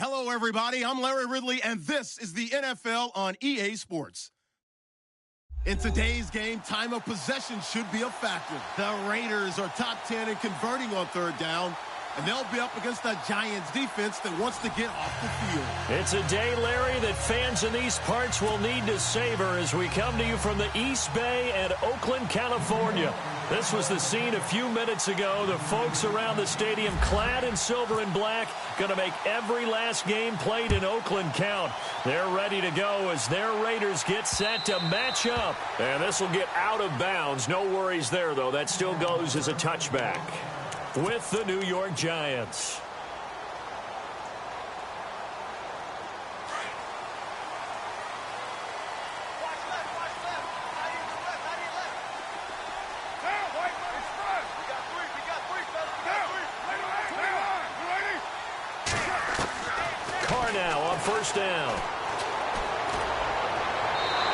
Hello, everybody. I'm Larry Ridley, and this is the NFL on EA Sports. In today's game, time of possession should be a factor. The Raiders are top 10 in converting on third down, and they'll be up against a Giants defense that wants to get off the field. It's a day, Larry, that fans in these parts will need to savor as we come to you from the East Bay and Oakland, California. This was the scene a few minutes ago. The folks around the stadium clad in silver and black going to make every last game played in Oakland count. They're ready to go as their Raiders get set to match up. And this will get out of bounds. No worries there, though. That still goes as a touchback with the New York Giants. First down.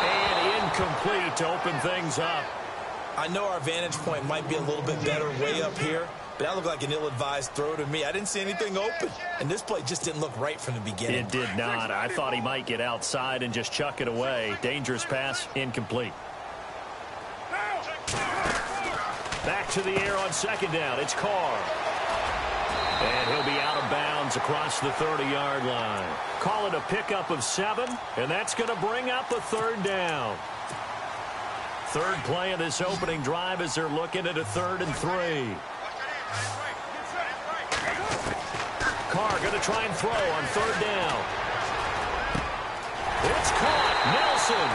And incomplete to open things up. I know our vantage point might be a little bit better way up here, but that looked like an ill-advised throw to me. I didn't see anything open, and this play just didn't look right from the beginning. It did not. I thought he might get outside and just chuck it away. Dangerous pass, incomplete. Back to the air on second down. It's Carr. And he'll be out of bounds across the 30-yard line. Call it a pickup of 7, and that's going to bring up a third down. Third play of this opening drive as they're looking at a 3rd and 3. Carr going to try and throw on 3rd down. It's caught. Nelson.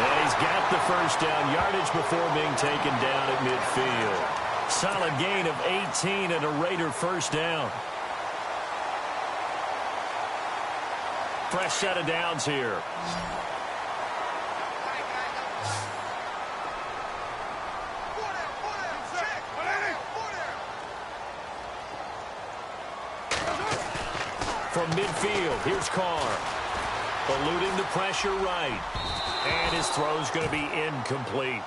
And he's got the first down yardage before being taken down at midfield. Solid gain of 18 and a Raider first down. Fresh set of downs here. From midfield, here's Carr. Eluding the pressure right. And his throw's going to be incomplete.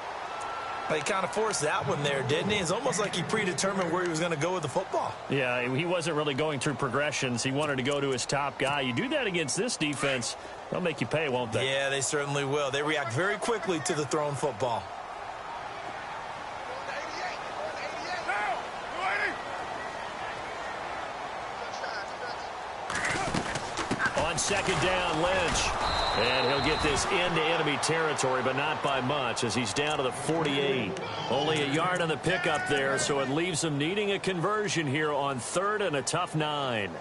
He kind of forced that one there, didn't he? It's almost like he predetermined where he was going to go with the football. Yeah, he wasn't really going through progressions. He wanted to go to his top guy. You do that against this defense, they'll make you pay, won't they? Yeah, they certainly will. They react very quickly to the thrown football. On second down, Lynch. And he'll get this into enemy territory, but not by much as he's down to the 48. Only a yard on the pickup there, so it leaves him needing a conversion here on 3rd and a tough 9.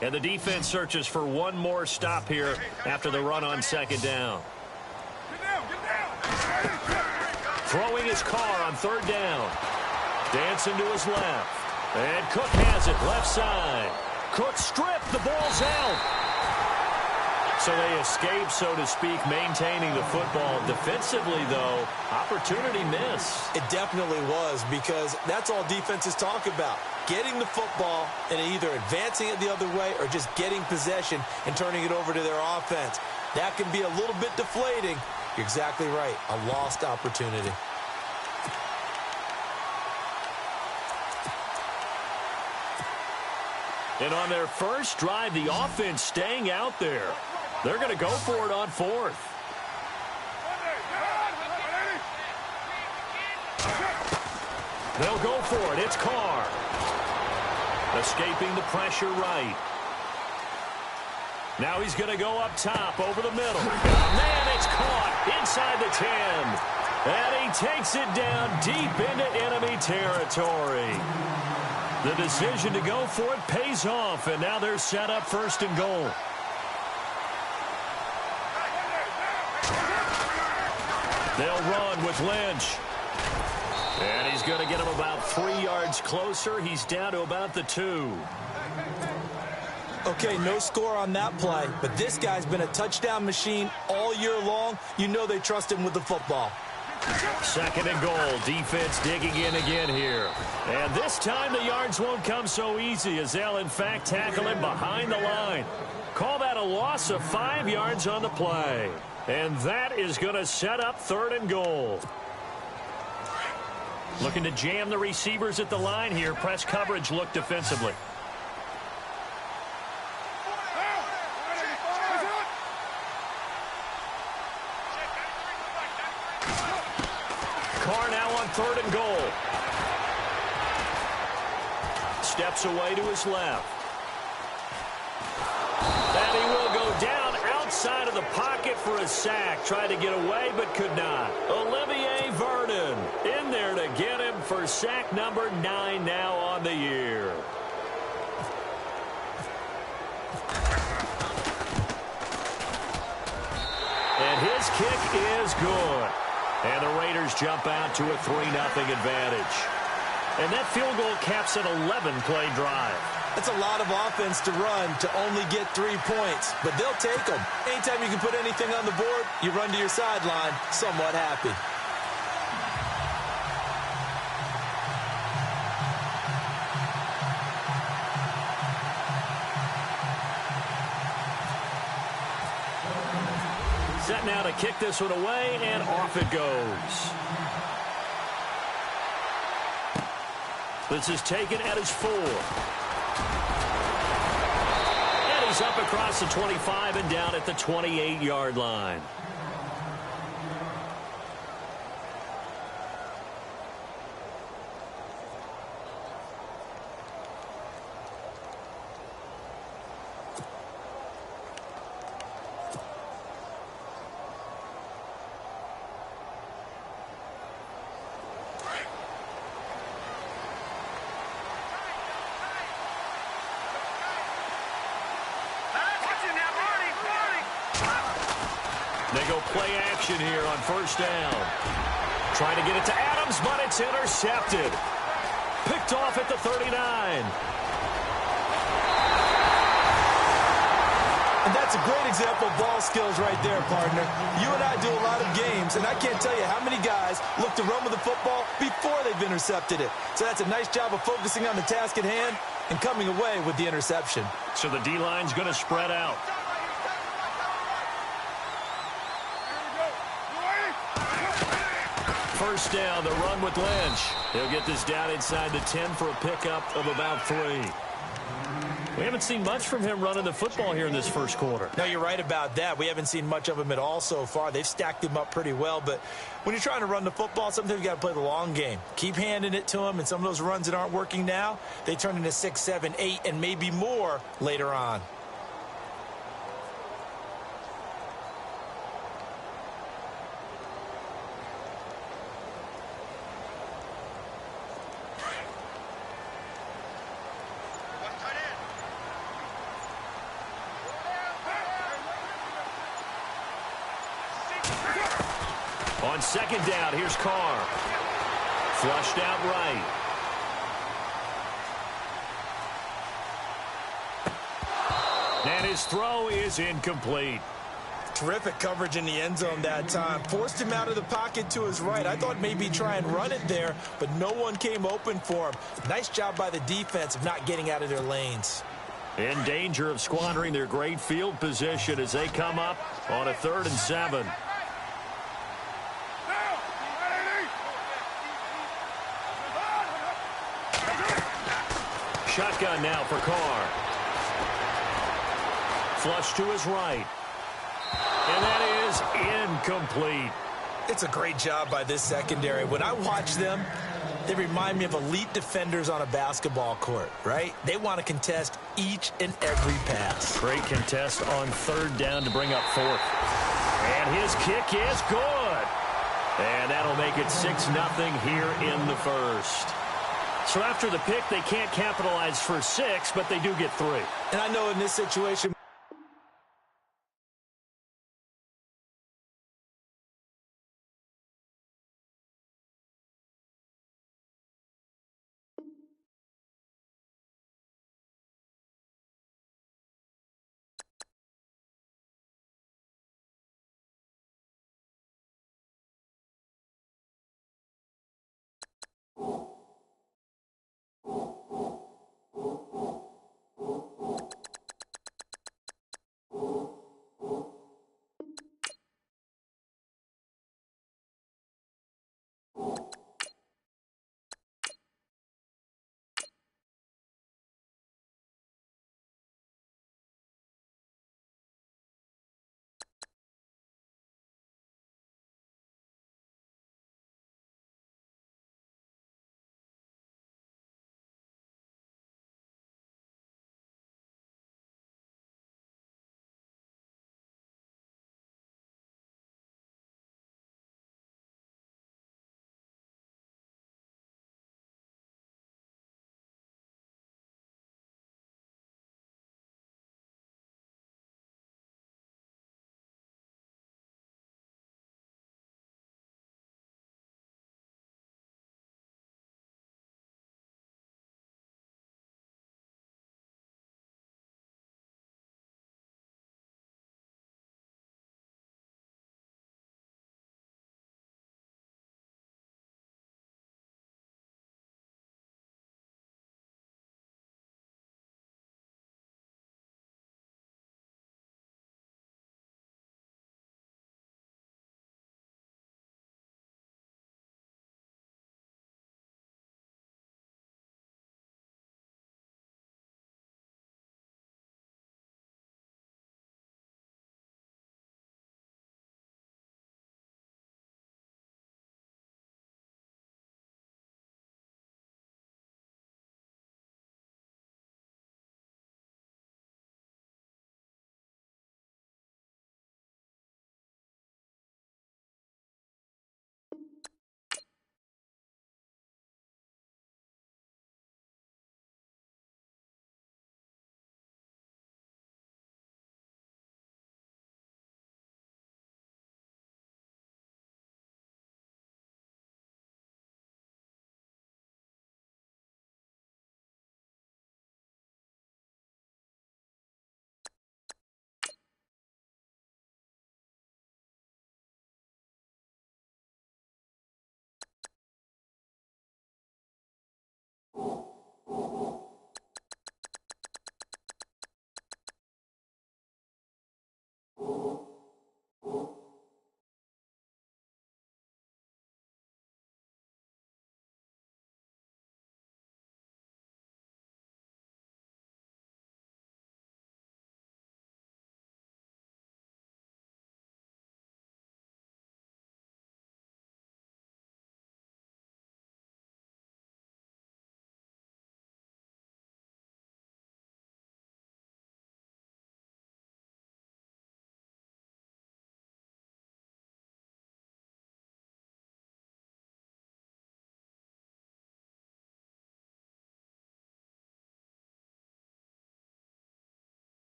And the defense searches for one more stop here after the run on second down. Throwing his Carr on 3rd down. Dancing to his left. And Cook has it left side. Cook stripped. The ball's out. So they escape, so to speak, maintaining the football. Defensively, though, opportunity miss. It definitely was, because that's all defenses talk about. Getting the football and either advancing it the other way or just getting possession and turning it over to their offense. That can be a little bit deflating. You're exactly right. A lost opportunity. And on their first drive, the offense staying out there. They're going to go for it on 4th. They'll go for it. It's Carr. Escaping the pressure right. Now he's going to go up top over the middle. Man, it's caught inside the 10. And he takes it down deep into enemy territory. The decision to go for it pays off, and now they're set up 1st and goal. They'll run with Lynch. And he's going to get him about 3 yards closer. He's down to about the 2. Okay, no score on that play, but this guy's been a touchdown machine all year long. You know they trust him with the football. 2nd and goal. Defense digging in again here. And this time the yards won't come so easy as they'll, in fact, tackle him behind the line. Call that a loss of 5 yards on the play. And that is going to set up 3rd and goal. Looking to jam the receivers at the line here. Press coverage look defensively. Carr now on 3rd and goal. Steps away to his left. And he will go down outside of the pocket for a sack. Tried to get away, but could not. Olivier Vernon in there to get him for sack number 9 now on the year. And his kick is good. And the Raiders jump out to a 3-0 advantage. And that field goal caps an 11-play drive. That's a lot of offense to run to only get 3 points, but they'll take them. Anytime you can put anything on the board, you run to your sideline somewhat happy. Set now to kick this one away, and off it goes. This is taken at his 4. And he's up across the 25 and down at the 28-yard line. They go play action here on 1st down. Trying to get it to Adams, but it's intercepted. Picked off at the 39. And that's a great example of ball skills right there, partner. You and I do a lot of games, and I can't tell you how many guys look to run with the football before they've intercepted it. So that's a nice job of focusing on the task at hand and coming away with the interception. So the D-line's going to spread out. First down, the run with Lynch. He'll get this down inside the 10 for a pickup of about 3. We haven't seen much from him running the football here in this first quarter. No, you're right about that. We haven't seen much of him at all so far. They've stacked him up pretty well, but when you're trying to run the football, sometimes you got to play the long game. Keep handing it to him, and some of those runs that aren't working now, they turn into 6, 7, 8, and maybe more later on. On 2nd down, here's Carr. Flushed out right. And his throw is incomplete. Terrific coverage in the end zone that time. Forced him out of the pocket to his right. I thought maybe try and run it there, but no one came open for him. Nice job by the defense of not getting out of their lanes. In danger of squandering their great field position as they come up on a 3rd and 7. Shotgun now for Carr. Flush to his right. And that is incomplete. It's a great job by this secondary. When I watch them, they remind me of elite defenders on a basketball court, right? They want to contest each and every pass. Great contest on 3rd down to bring up 4th. And his kick is good. And that'll make it 6-0 here in the first. So after the pick, they can't capitalize for 6, but they do get 3. And I know in this situation,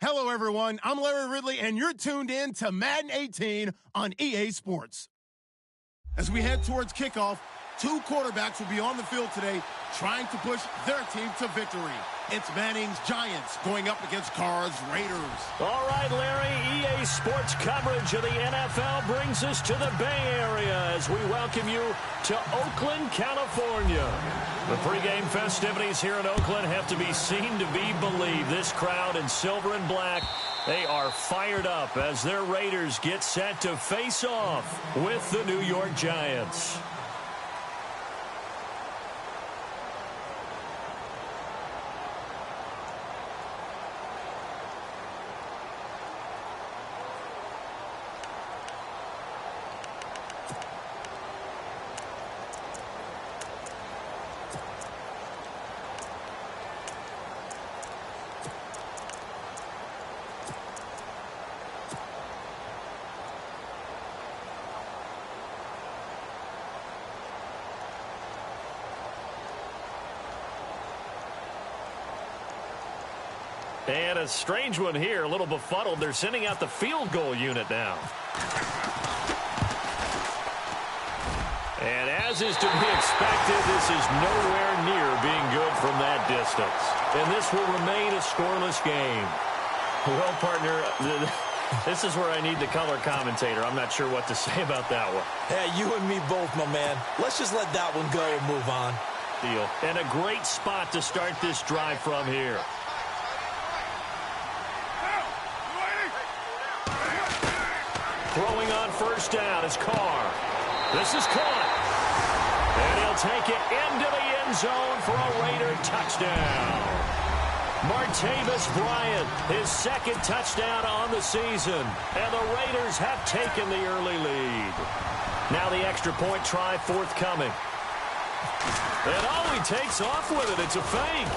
Hello, everyone. I'm Larry Ridley, and you're tuned in to Madden 18 on EA Sports. As we head towards kickoff, two quarterbacks will be on the field today trying to push their team to victory. It's Manning's Giants going up against Carr's Raiders. All right, Larry, EA Sports coverage of the NFL brings us to the Bay Area as we welcome you to Oakland, California. The pregame festivities here in Oakland have to be seen to be believed. This crowd in silver and black, they are fired up as their Raiders get set to face off with the New York Giants. And a strange one here, a little befuddled. They're sending out the field goal unit now. And as is to be expected, this is nowhere near being good from that distance. And this will remain a scoreless game. Well, partner, this is where I need the color commentator. I'm not sure what to say about that one. Yeah, you and me both, my man. Let's just let that one go and move on. Deal. And a great spot to start this drive from here. Throwing on first down is Carr. This is caught. And he'll take it into the end zone for a Raider touchdown. Martavis Bryant, his second touchdown on the season. And the Raiders have taken the early lead. Now the extra point try forthcoming. And he takes off with it. It's a fake.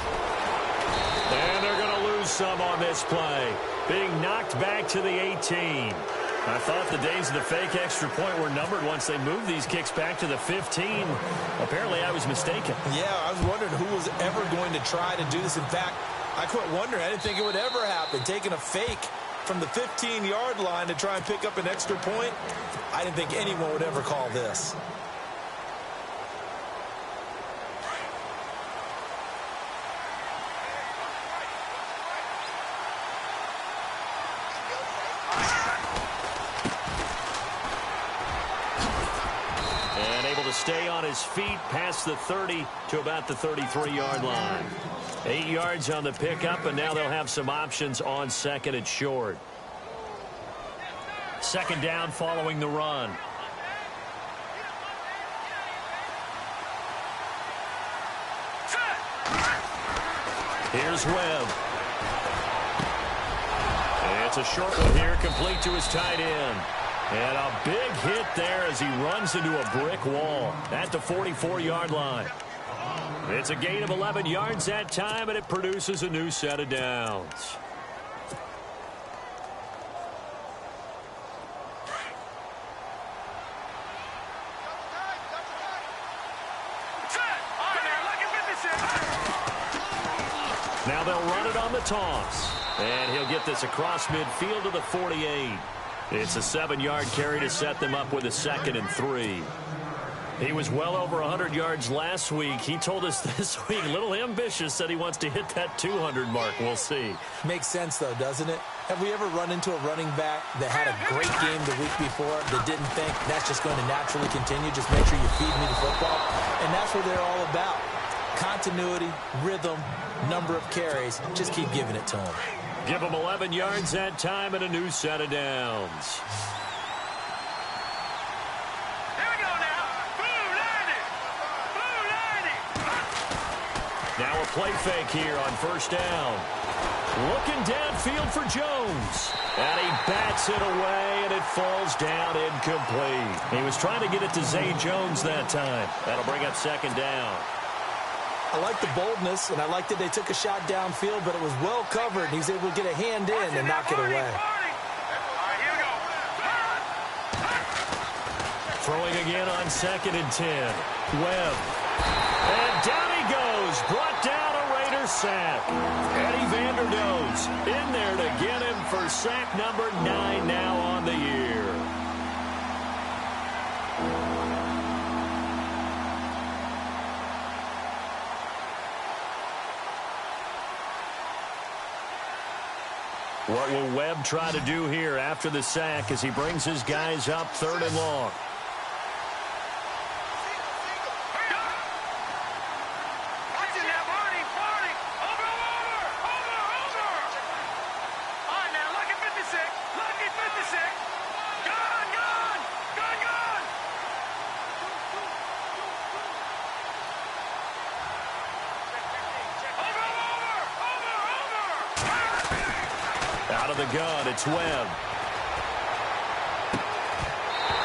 And they're going to lose some on this play. Being knocked back to the 18. I thought the days of the fake extra point were numbered once they moved these kicks back to the 15. Apparently, I was mistaken. Yeah, I was wondering who was ever going to try to do this. In fact, I quit wondering. I didn't think it would ever happen. Taking a fake from the 15-yard line to try and pick up an extra point, I didn't think anyone would ever call this. Stay on his feet past the 30 to about the 33-yard line. 8 yards on the pickup, and now they'll have some options on second and short. Second down following the run. Here's Webb. It's a short one here, complete to his tight end. And a big hit there as he runs into a brick wall at the 44-yard line. It's a gain of 11 yards that time, and it produces a new set of downs. Now they'll run it on the toss. And he'll get this across midfield to the 48. It's a 7-yard carry to set them up with a 2nd and 3. He was well over 100 yards last week. He told us this week, a little ambitious, said he wants to hit that 200 mark. We'll see. Makes sense, though, doesn't it? Have we ever run into a running back that had a great game the week before that didn't think that's just going to naturally continue? Just make sure you feed me the football. And that's what they're all about. Continuity, rhythm, number of carries. Just keep giving it to them. Give them 11 yards that time and a new set of downs. Here we go now. Now a play fake here on first down. Looking downfield for Jones. And he bats it away, and it falls down incomplete. He was trying to get it to Zay Jones that time. That'll bring up second down. I like the boldness, and I like that they took a shot downfield, but it was well covered, and he's able to get a hand in and knock it away. Throwing again on 2nd and 10. Webb. And down he goes. Brought down a Raider another sack. Eddie Vanderdoes in there to get him for sack number 9 now on the year. What will Webb try to do here after the sack as he brings his guys up 3rd and long? Out of the gun, it's Webb.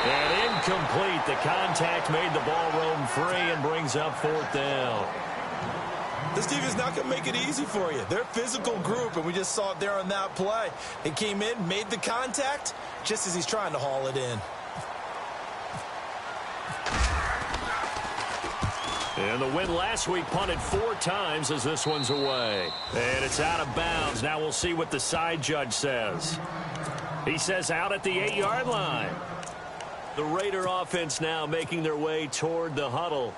And incomplete. The contact made the ball roam free and brings up 4th down. This team is not going to make it easy for you. They're a physical group, and we just saw it there on that play. He came in, made the contact, just as he's trying to haul it in. And the win last week punted 4 times as this one's away. And it's out of bounds. Now we'll see what the side judge says. He says out at the 8-yard line. The Raider offense now making their way toward the huddle.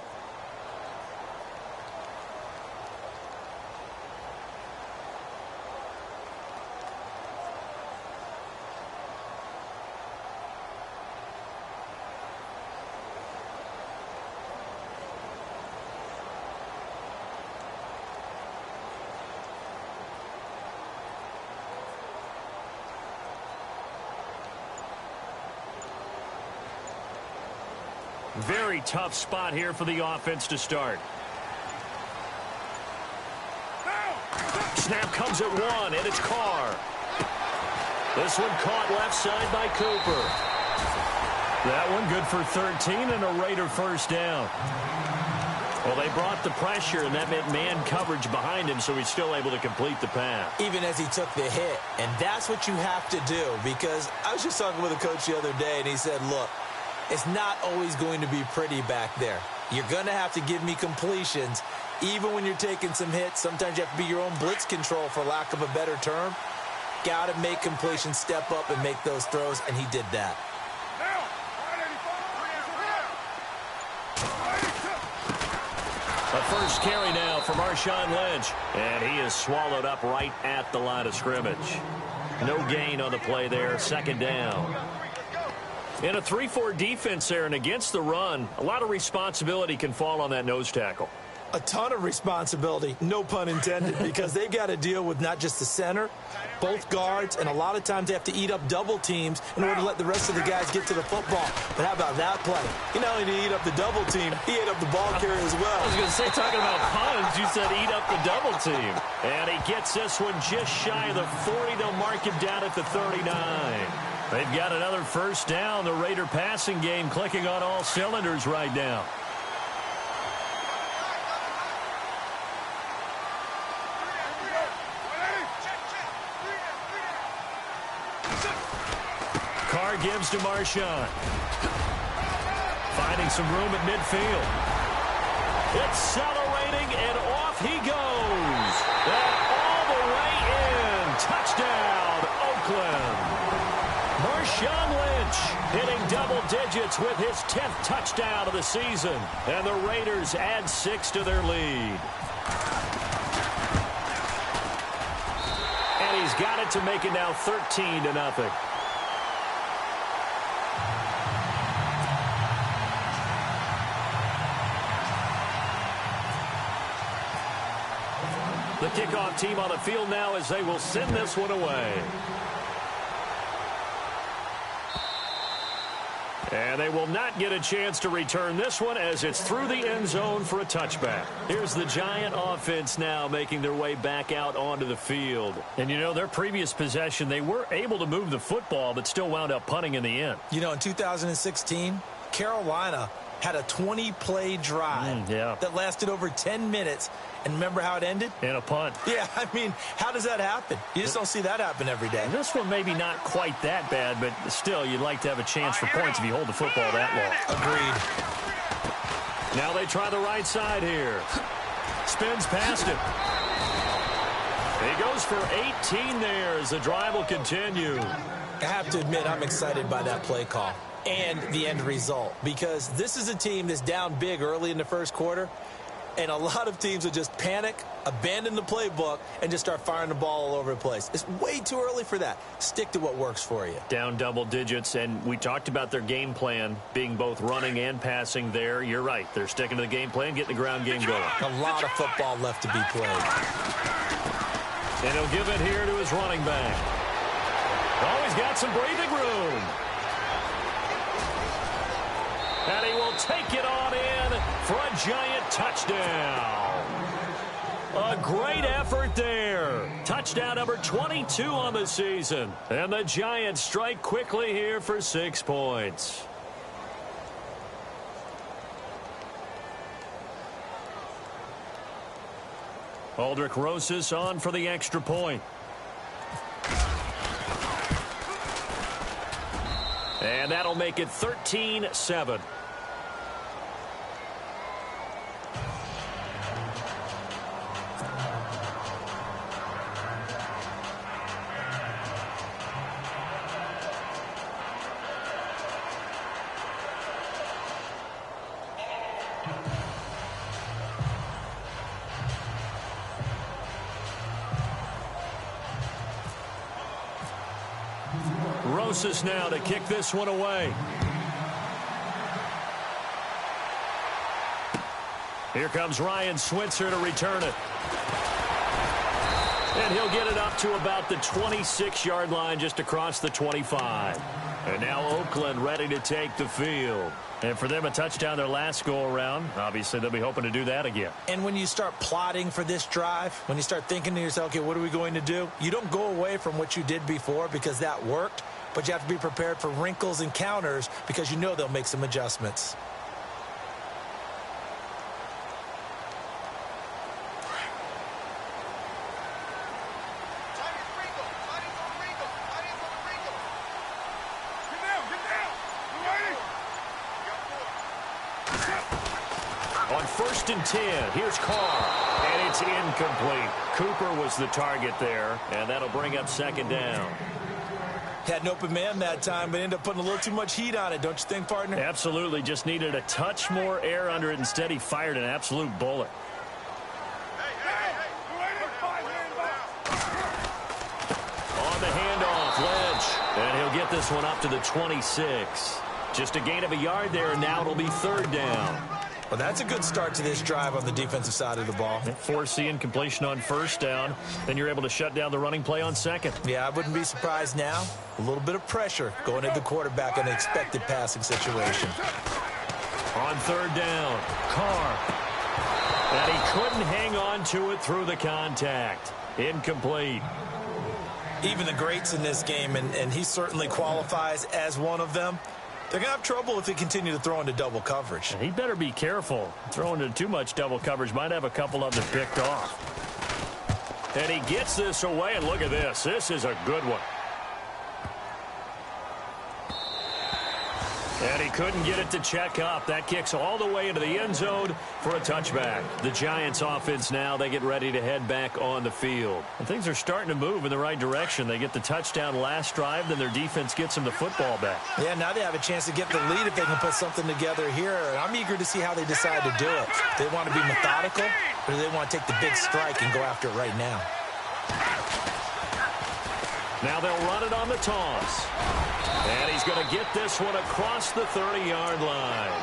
Very tough spot here for the offense to start. Snap comes at 1, and it's Carr. This one caught left side by Cooper. That one good for 13 and a Raider first down. Well, they brought the pressure, and that meant man coverage behind him, so he's still able to complete the pass. Even as he took the hit, and that's what you have to do, because I was just talking with a coach the other day, and he said, look, it's not always going to be pretty back there. You're going to have to give me completions. Even when you're taking some hits, sometimes you have to be your own blitz control, for lack of a better term. Got to make completions, step up, and make those throws, and he did that. A first carry now for Marshawn Lynch, and he is swallowed up right at the line of scrimmage. No gain on the play there, 2nd down. In a 3-4 defense there and against the run, a lot of responsibility can fall on that nose tackle. A ton of responsibility, no pun intended, because they've got to deal with not just the center, both guards, and a lot of times they have to eat up double teams in order to let the rest of the guys get to the football. But how about that play? He not only did he eat up the double team, he ate up the ball carrier as well. I was going to say, talking about puns, you said eat up the double team. And he gets this one just shy of the 40. They'll mark him down at the 39. They've got another first down. The Raider passing game clicking on all cylinders right now. Carr gives to Marshawn. Finding some room at midfield. Accelerating, and off he goes. And all the way in. Touchdown, Oakland. Marshawn Lynch hitting double digits with his 10th touchdown of the season. And the Raiders add 6 to their lead. And he's got it to make it now 13-0. The kickoff team on the field now as they will send this one away. And they will not get a chance to return this one as it's through the end zone for a touchback. Here's the Giant offense now making their way back out onto the field. And, you know, their previous possession, they were able to move the football but still wound up punting in the end. You know, in 2016, Carolina had a 20-play drive that lasted over 10 minutes. And remember how it ended? In a punt. Yeah, I mean, how does that happen? You just don't see that happen every day. This one maybe not quite that bad, but still, you'd like to have a chance for points if you hold the football that long. Agreed. Now they try the right side here. Spins past it. He goes for 18 there as the drive will continue. I have to admit, I'm excited by that play call and the end result, because this is a team that's down big early in the first quarter, and a lot of teams will just panic, abandon the playbook, and just start firing the ball all over the place. It's way too early for that. Stick to what works for you. Down double digits, and we talked about their game plan being both running and passing there. You're right. They're sticking to the game plan, getting the ground game going. A lot of football left to be played. And he'll give it here to his running back. Oh, he's got some breathing room. And he will take it on in for a giant touchdown. A great effort there. Touchdown number 22 on the season. And the Giants strike quickly here for 6 points. Aldrich Rosas on for the extra point. And that'll make it 13-7. Rosas now to kick this one away. Here comes Ryan Switzer to return it. And he'll get it up to about the 26-yard line, just across the 25. And now Oakland ready to take the field. And for them, a touchdown their last go-around. Obviously, they'll be hoping to do that again. And when you start plotting for this drive, when you start thinking to yourself, okay, what are we going to do? You don't go away from what you did before because that worked, but you have to be prepared for wrinkles and counters because you know they'll make some adjustments. On 1st and 10, here's Carr, and it's incomplete. Cooper was the target there, and that'll bring up 2nd down. Had an open man that time, but ended up putting a little too much heat on it, don't you think, partner? Absolutely. Just needed a touch more air under it. Instead, he fired an absolute bullet. On the handoff, Lynch, and he'll get this one up to the 26. Just a gain of a yard there, and now it'll be 3rd down. Well, that's a good start to this drive on the defensive side of the ball. Force the incompletion on 1st down. Then you're able to shut down the running play on 2nd. Yeah, I wouldn't be surprised now. A little bit of pressure going into the quarterback in an expected passing situation. On 3rd down, Carr. And he couldn't hang on to it through the contact. Incomplete. Even the greats in this game, and he certainly qualifies as one of them, they're going to have trouble if they continue to throw into double coverage. He better be careful. Throwing into too much double coverage might have a couple of them picked off. And he gets this away, and look at this. This is a good one. And he couldn't get it to check up. That kicks all the way into the end zone for a touchback. The Giants offense now, they get ready to head back on the field. And things are starting to move in the right direction. They get the touchdown last drive, then their defense gets them the football back. Yeah, now they have a chance to get the lead if they can put something together here. And I'm eager to see how they decide to do it. They want to be methodical, or do they want to take the big strike and go after it right now? Now they'll run it on the toss. And he's going to get this one across the 30-yard line.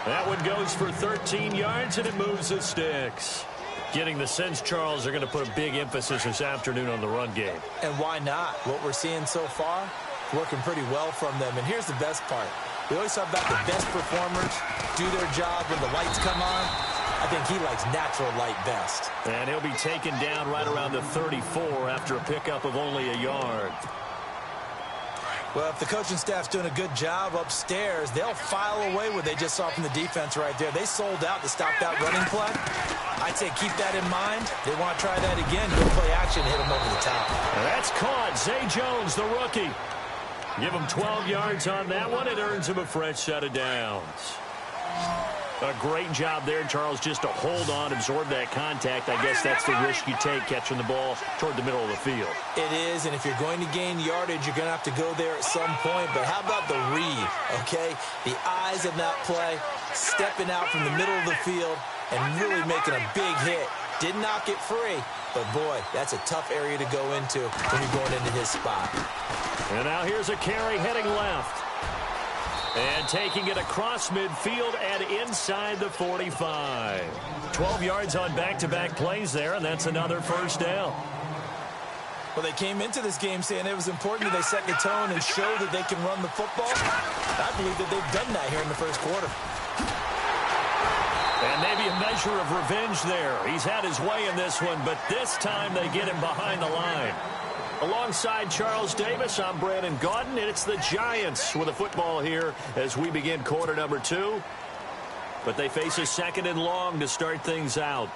That one goes for 13 yards, and it moves the sticks. Getting the sense, Charles, they're going to put a big emphasis this afternoon on the run game. And why not? What we're seeing so far, working pretty well from them. And here's the best part. We always talk about the best performers do their job when the lights come on. I think he likes natural light best. And he'll be taken down right around the 34 after a pickup of only a yard. Well, if the coaching staff's doing a good job upstairs, they'll file away what they just saw from the defense right there. They sold out to stop that running play. I'd say keep that in mind. They want to try that again. Go play action, hit them over the top. And that's caught. Zay Jones, the rookie. Give him 12 yards on that one. It earns him a fresh set of downs. A great job there, Charles, just to hold on, absorb that contact. I guess that's the risk you take catching the ball toward the middle of the field. It is, and if you're going to gain yardage, you're going to have to go there at some point. But how about the read, okay? The eyes of that play, stepping out from the middle of the field and really making a big hit. Didn't knock it free, but boy, that's a tough area to go into when you're going into his spot. And now here's a carry heading left. And taking it across midfield and inside the 45. 12 yards on back-to-back plays there, and that's another first down. Well, they came into this game saying it was important that they set the tone and show that they can run the football. I believe that they've done that here in the first quarter. And maybe a measure of revenge there. He's had his way in this one, but this time they get him behind the line. Alongside Charles Davis, I'm Brandon Gaudin, and it's the Giants with a football here as we begin quarter number 2. But they face a second and long to start things out.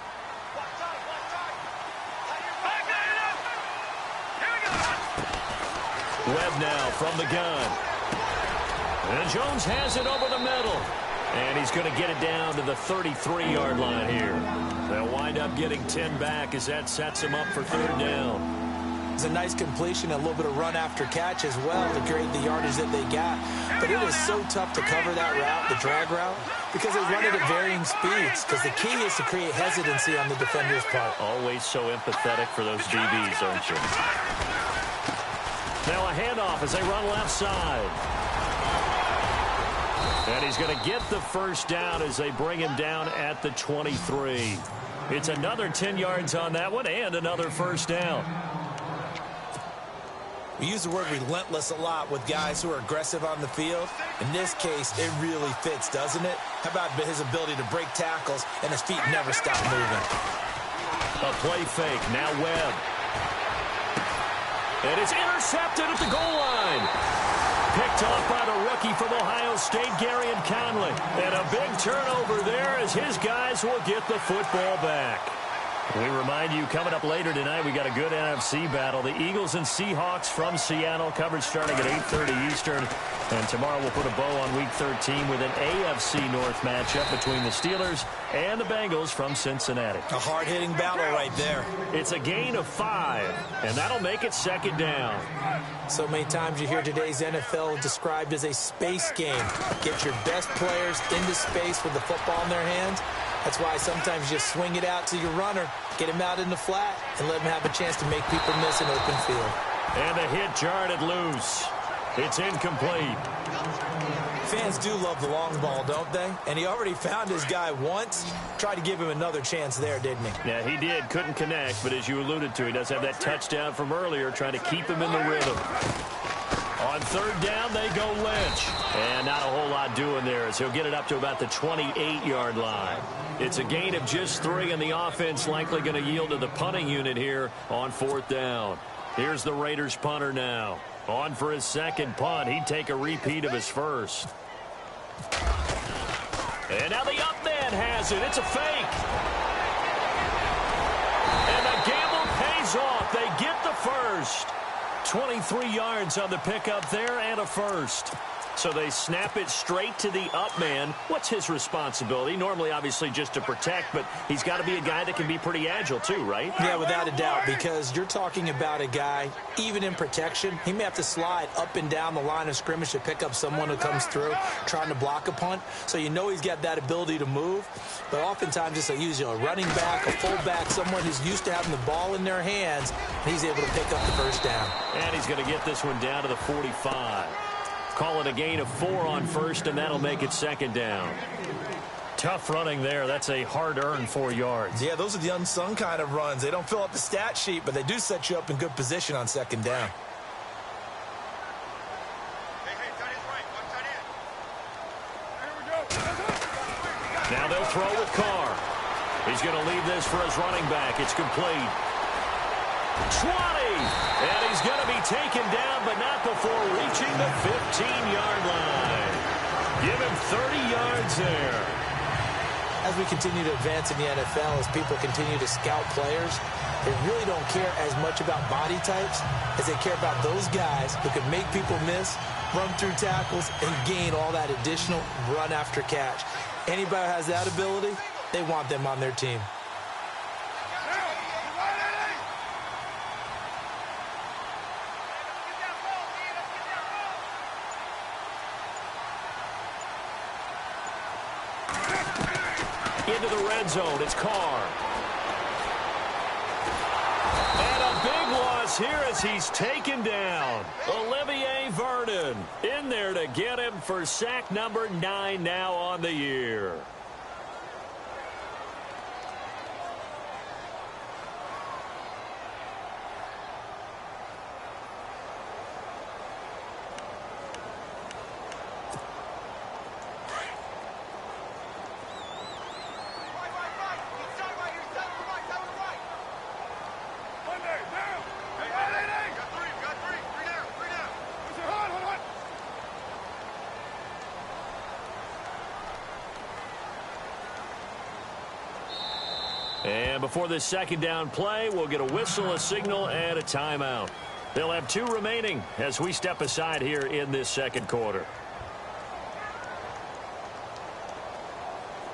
Webb now from the gun. And Jones has it over the middle. And he's going to get it down to the 33-yard line here. They'll wind up getting 10 back as that sets him up for third down. It's a nice completion, a little bit of run after catch as well to create the yardage that they got. But it is so tough to cover that route, the drag route, because they run it at varying speeds. Because the key is to create hesitancy on the defender's part. Always so empathetic for those DBs, aren't you? Now a handoff as they run left side. And he's going to get the first down as they bring him down at the 23. It's another 10 yards on that one and another first down. We use the word relentless a lot with guys who are aggressive on the field. In this case, it really fits, doesn't it? How about his ability to break tackles and his feet never stop moving? A play fake. Now Webb. And it's intercepted at the goal line. Picked off by the rookie from Ohio State, Garyon Conley. And a big turnover there as his guys will get the football back. We remind you, coming up later tonight, we got a good NFC battle. The Eagles and Seahawks from Seattle, coverage starting at 8:30 Eastern. And tomorrow we'll put a bow on Week 13 with an AFC North matchup between the Steelers and the Bengals from Cincinnati. A hard-hitting battle right there. It's a gain of 5, and that'll make it second down. So many times you hear today's NFL described as a space game. Get your best players into space with the football in their hands. That's why sometimes you just swing it out to your runner, get him out in the flat, and let him have a chance to make people miss an open field. And the hit jarred it loose. It's incomplete. Fans do love the long ball, don't they? And he already found his guy once. Tried to give him another chance there, didn't he? Yeah, he did. Couldn't connect, but as you alluded to, he does have that touchdown from earlier, trying to keep him in the rhythm. On third down, they go Lynch. And not a whole lot doing there as he'll get it up to about the 28-yard line. It's a gain of just 3, and the offense likely going to yield to the punting unit here on fourth down. Here's the Raiders punter now. On for his second punt. He'd take a repeat of his first. And now the up man has it. It's a fake. And the gamble pays off. They get the first. 23 yards on the pickup there and a first. So they snap it straight to the up man. What's his responsibility? Normally, obviously, just to protect, but he's got to be a guy that can be pretty agile too, right? Yeah, without a doubt, because you're talking about a guy, even in protection, he may have to slide up and down the line of scrimmage to pick up someone who comes through trying to block a punt. So you know he's got that ability to move, but oftentimes it's usually a running back, a fullback, someone who's used to having the ball in their hands, and he's able to pick up the first down. And he's going to get this one down to the 45. Call it a gain of 4 on first, and that'll make it second down. Tough running there. That's a hard-earned 4 yards. Yeah, those are the unsung kind of runs. They don't fill up the stat sheet, but they do set you up in good position on second down. Now they'll throw with Carr. He's going to leave this for his running back. It's complete. 20, and he's going to be taken down, but not before reaching the 15-yard line. Give him 30 yards there. As we continue to advance in the NFL, as people continue to scout players, they really don't care as much about body types as they care about those guys who can make people miss, run through tackles, and gain all that additional run after catch. Anybody who has that ability, they want them on their team. Into the red zone, it's Carr. And a big loss here as he's taken down. Olivier Vernon in there to get him for sack number 9 now on the year. And before this second down play, we'll get a whistle, a signal, and a timeout. They'll have 2 remaining as we step aside here in this second quarter.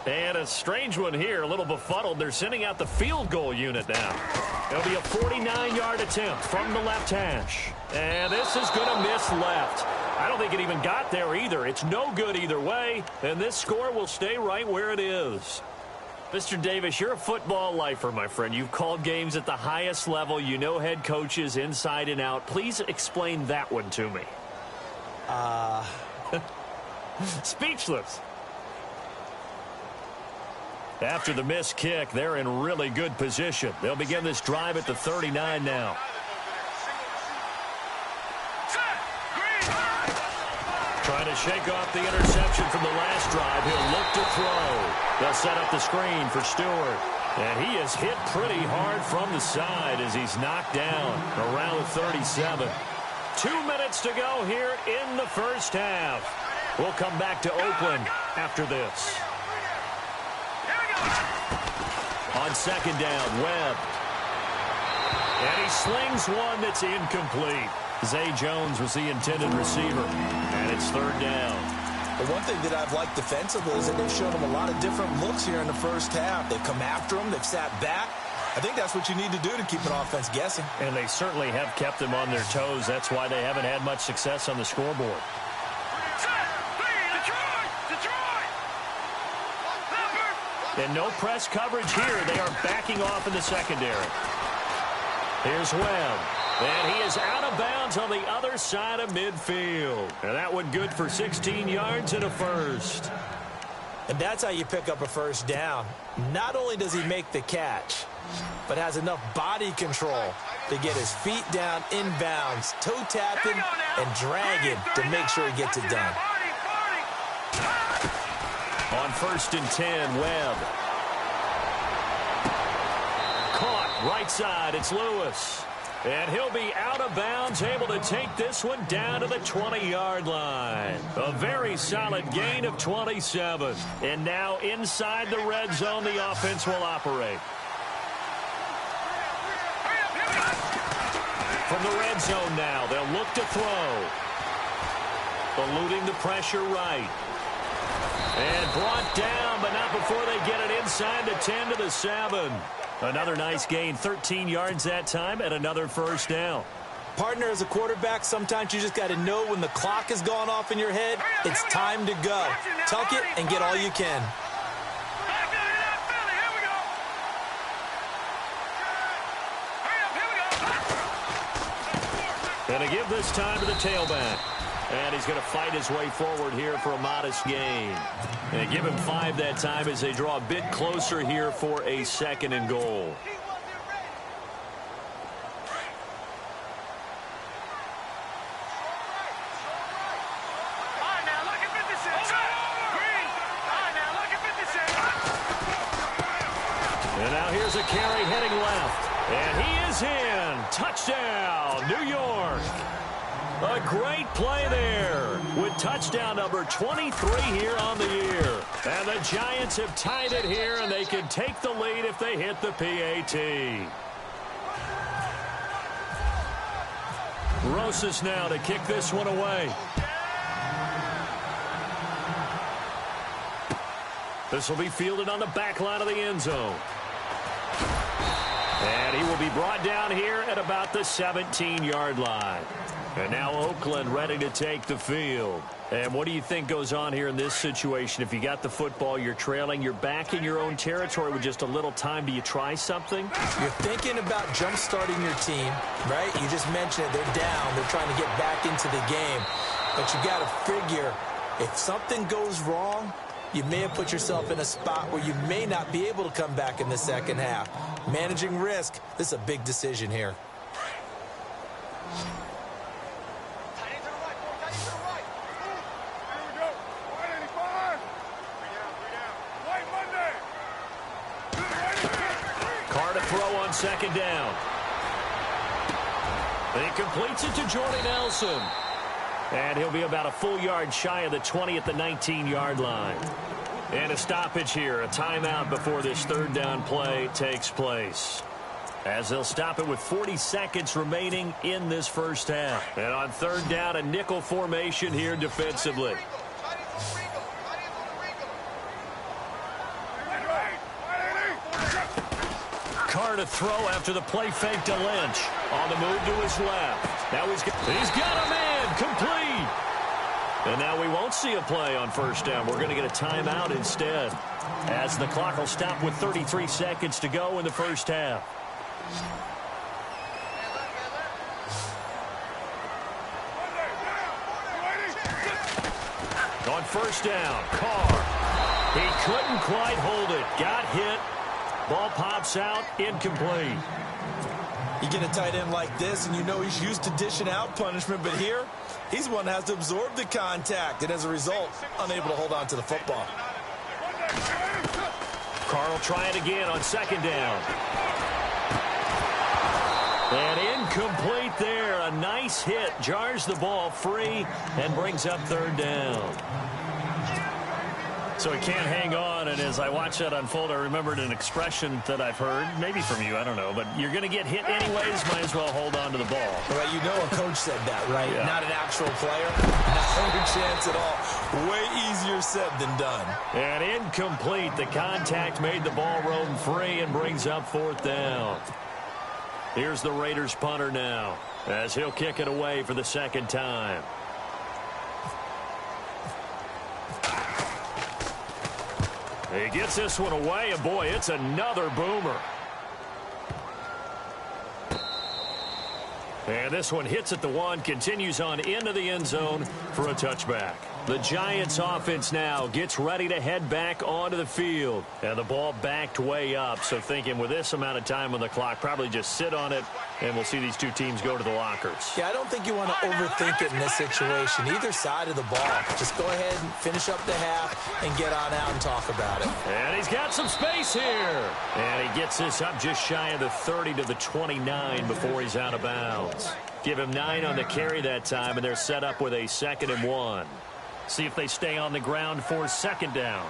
And a strange one here, a little befuddled. They're sending out the field goal unit now. It'll be a 49-yard attempt from the left hash. And this is going to miss left. I don't think it even got there either. It's no good either way, and this score will stay right where it is. Mr. Davis, you're a football lifer, my friend. You've called games at the highest level. You know head coaches inside and out. Please explain that one to me. Speechless. After the missed kick, they're in really good position. They'll begin this drive at the 39 now. Trying to shake off the interception from the last drive. He'll look to throw. They'll set up the screen for Stewart. And he is hit pretty hard from the side as he's knocked down around the 37. 2 minutes to go here in the first half. We'll come back to Oakland after this. On second down, Webb. And he slings one that's incomplete. Zay Jones was the intended receiver, and it's third down. The one thing that I've liked defensively is that they've shown him a lot of different looks here in the first half. They've come after him. They've sat back. I think that's what you need to do to keep an offense guessing. And they certainly have kept them on their toes. That's why they haven't had much success on the scoreboard. And no press coverage here. They are backing off in the secondary. Here's Webb. And he is out of bounds on the other side of midfield. And that one good for 16 yards and a first. And that's how you pick up a first down. Not only does he make the catch, but has enough body control to get his feet down inbounds, toe tapping and dragging to make sure he gets it done. On 1st and 10, Webb. Caught right side. It's Lewis. And he'll be out of bounds, able to take this one down to the 20-yard line. A very solid gain of 27. And now inside the red zone, the offense will operate. From the red zone now, they'll look to throw. Eluding the pressure right. And brought down, but not before they get it inside the 10 to the 7. Another nice gain, 13 yards that time, and another first down. Partner, as a quarterback, sometimes you just got to know when the clock has gone off in your head, it's time to go. Tuck it and get all you can. And to give this time to the tailback. And he's going to fight his way forward here for a modest gain. And give him 5 that time as they draw a bit closer here for a 2nd and goal. And now here's a carry heading left. And he is in. Touchdown, New York. A great play there with touchdown number 23 here on the year. And the Giants have tied it here, and they can take the lead if they hit the PAT. Rosas now to kick this one away. This will be fielded on the back line of the end zone. And he will be brought down here at about the 17-yard line. And now Oakland ready to take the field. And what do you think goes on here in this situation? If you got the football, you're trailing, you're back in your own territory with just a little time. Do you try something? You're thinking about jump-starting your team, right? You just mentioned it. They're down. They're trying to get back into the game. But you got to figure, if something goes wrong, you may have put yourself in a spot where you may not be able to come back in the second half. Managing risk, this is a big decision here. Carr to throw on second down. And he completes it to Jordy Nelson. And he'll be about a full yard shy of the 20 at the 19-yard line. And a stoppage here, a timeout before this third down play takes place. As they'll stop it with 40 seconds remaining in this first half. And on third down, a nickel formation here defensively. Carr to throw after the play fake to Lynch. On the move to his left. Now he's got a man complete. And now we won't see a play on first down. We're going to get a timeout instead, as the clock will stop with 33 seconds to go in the first half. On first down, Carr. He couldn't quite hold it. Got hit. Ball pops out, incomplete. You get a tight end like this, and you know he's used to dishing out punishment, but here, he's one that has to absorb the contact, and as a result, unable to hold on to the football. Carr will try it again on second down. And incomplete there. A nice hit. Jars the ball free and brings up third down. So he can't hang on, and as I watch that unfold, I remembered an expression that I've heard, maybe from you, I don't know, but you're going to get hit anyways, might as well hold on to the ball. Well, you know a coach said that, right? Yeah. Not an actual player. Not a chance at all. Way easier said than done. And incomplete. The contact made the ball roam free and brings up fourth down. Here's the Raiders punter now, as he'll kick it away for the second time. He gets this one away, and boy, it's another boomer. And this one hits at the one, continues on into the end zone for a touchback. The Giants offense now gets ready to head back onto the field. And the ball backed way up, so thinking with this amount of time on the clock, probably just sit on it, and we'll see these two teams go to the lockers. Yeah, I don't think you want to overthink it in this situation. Either side of the ball. Just go ahead and finish up the half and get on out and talk about it. And he's got some space here. And he gets this up just shy of the 30 to the 29 before he's out of bounds. Give him 9 on the carry that time, and they're set up with a 2nd and 1. See if they stay on the ground for second down.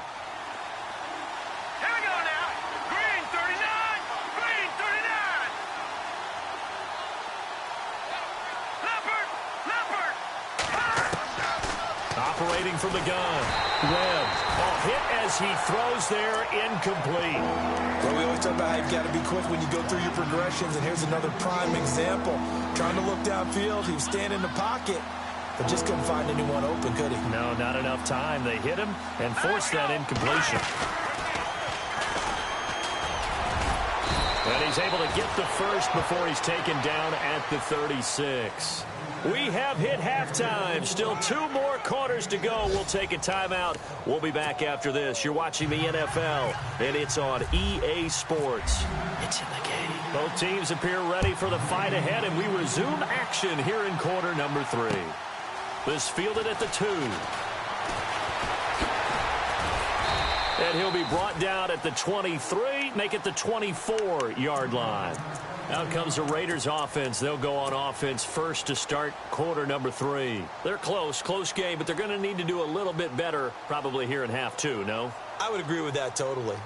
Here we go now. Green 39. Green 39. Leopard. Operating from the gun. Webb. A hit as he throws there, incomplete. Well, we always talk about how you've got to be quick when you go through your progressions, and here's another prime example. Trying to look downfield, he was standing in the pocket, but just couldn't find anyone open, could he? No, not enough time. They hit him and forced that incompletion. And he's able to get the first before he's taken down at the 36. We have hit halftime. Still 2 more quarters to go. We'll take a timeout. We'll be back after this. You're watching the NFL, and it's on EA Sports. It's in the game. Both teams appear ready for the fight ahead, and we resume action here in quarter number 3. This fielded at the 2. And he'll be brought down at the 23, make it the 24-yard line. Out comes the Raiders offense. They'll go on offense first to start quarter number 3. They're close game, but they're going to need to do a little bit better probably here in half 2, no? I would agree with that totally.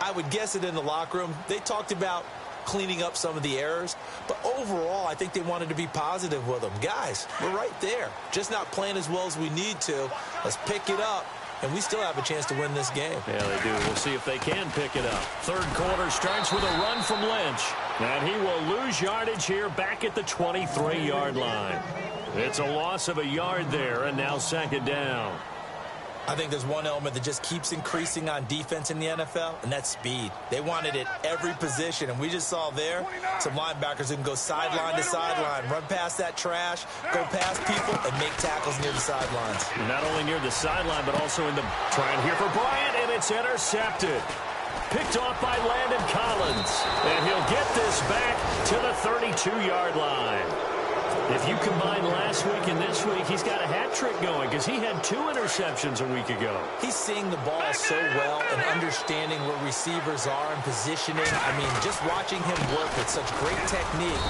I would guess it in the locker room. They talked about cleaning up some of the errors, but overall, I think they wanted to be positive with them. Guys, we're right there. Just not playing as well as we need to. Let's pick it up and we still have a chance to win this game. Yeah, they do. We'll see if they can pick it up. Third quarter starts with a run from Lynch, and he will lose yardage here back at the 23-yard line. It's a loss of a yard there, and now second down. I think there's one element that just keeps increasing on defense in the NFL, and that's speed. They want it at every position, and we just saw there some linebackers who can go sideline to sideline, run past that trash, go past people, and make tackles near the sidelines. Not only near the sideline, but also in the trying here for Bryant, and it's intercepted. Picked off by Landon Collins, and he'll get this back to the 32-yard line. If you combine last week and this week, he's got a hat trick going because he had 2 interceptions a week ago. He's seeing the ball so well and understanding where receivers are and positioning. I mean, just watching him work with such great technique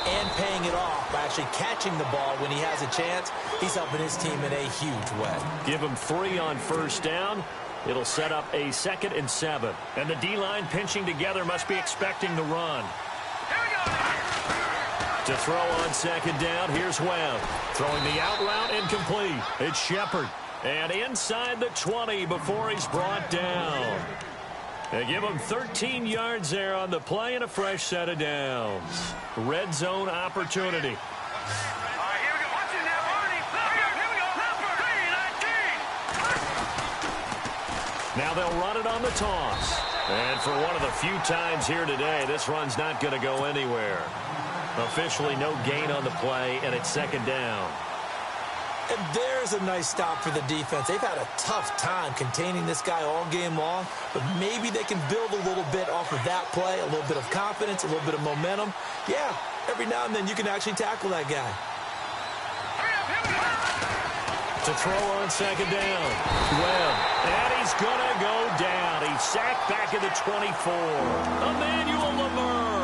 and paying it off by actually catching the ball when he has a chance, he's helping his team in a huge way. Give him 3 on first down. It'll set up a 2nd and 7. And the D-line pinching together must be expecting the run. To throw on second down, here's Webb. Throwing the out route incomplete. It's Shepard. And inside the 20 before he's brought down. They give him 13 yards there on the play and a fresh set of downs. Red zone opportunity. Now they'll run it on the toss. And for one of the few times here today, this run's not going to go anywhere. Officially no gain on the play, and it's second down. And there's a nice stop for the defense. They've had a tough time containing this guy all game long, but maybe they can build a little bit off of that play, a little bit of confidence, a little bit of momentum. Yeah, every now and then you can actually tackle that guy. To throw on second down. Webb, and he's going to go down. He's sacked back at the 24. Emmanuel Lamar.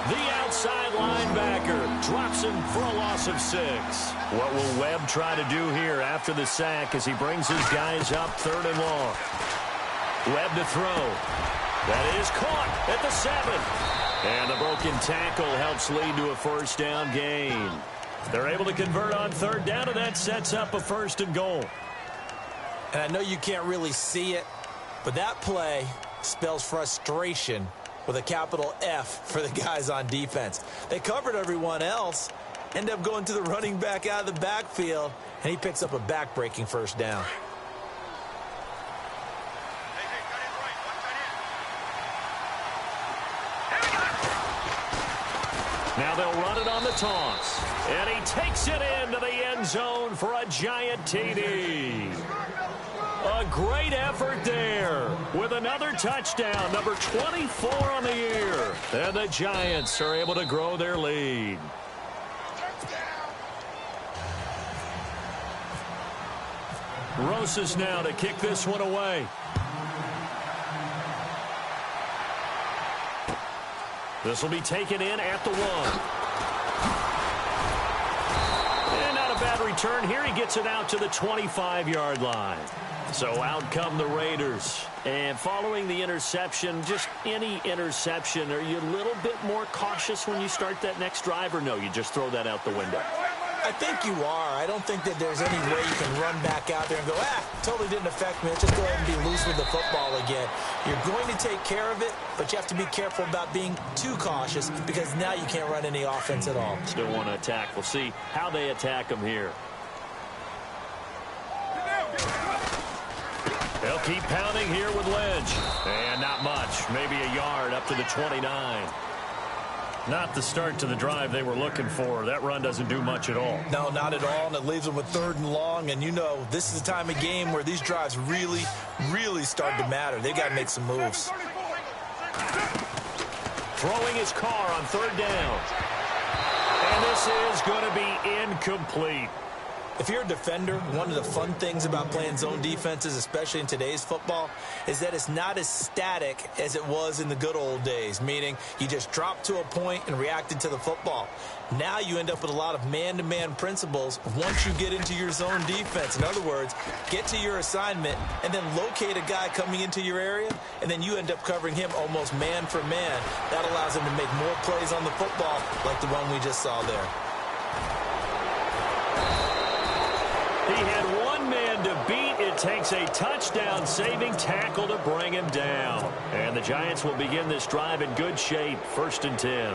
The outside linebacker drops him for a loss of 6. What will Webb try to do here after the sack as he brings his guys up 3rd and long? Webb to throw. That is caught at the 7. And the broken tackle helps lead to a first down gain. They're able to convert on 3rd down, and that sets up a 1st and goal. And I know you can't really see it, but that play spells frustration with a capital F for the guys on defense. They covered everyone else, end up going to the running back out of the backfield, and he picks up a back-breaking first down. Now they'll run it on the toss. And he takes it into the end zone for a giant TD. A great effort there with another touchdown, number 24 on the year. And the Giants are able to grow their lead. Rosas now to kick this one away. This will be taken in at the 1. And not a bad return here. He gets it out to the 25-yard line. So out come the Raiders. And following the interception, just any interception, are you a little bit more cautious when you start that next drive, or no, you just throw that out the window? I think you are. I don't think that there's any way you can run back out there and go, totally didn't affect me. Let's just go ahead and be loose with the football again. You're going to take care of it, but you have to be careful about being too cautious because now you can't run any offense at all. Still want to attack. We'll see how they attack them here. They'll keep pounding here with Lynch. And not much. Maybe a yard up to the 29. Not the start to the drive they were looking for. That run doesn't do much at all. No, not at all, and it leaves them with 3rd and long. And you know, this is the time of game where these drives really, really start to matter. They got to make some moves. Throwing his car on 3rd down. And this is going to be incomplete. If you're a defender, one of the fun things about playing zone defenses, especially in today's football, is that it's not as static as it was in the good old days, meaning you just dropped to a point and reacted to the football. Now you end up with a lot of man-to-man principles once you get into your zone defense. In other words, get to your assignment and then locate a guy coming into your area, and then you end up covering him almost man for man. That allows him to make more plays on the football like the one we just saw there. He had one man to beat. It It takes a touchdown-saving tackle to bring him down. And the Giants will begin this drive in good shape, 1st and 10.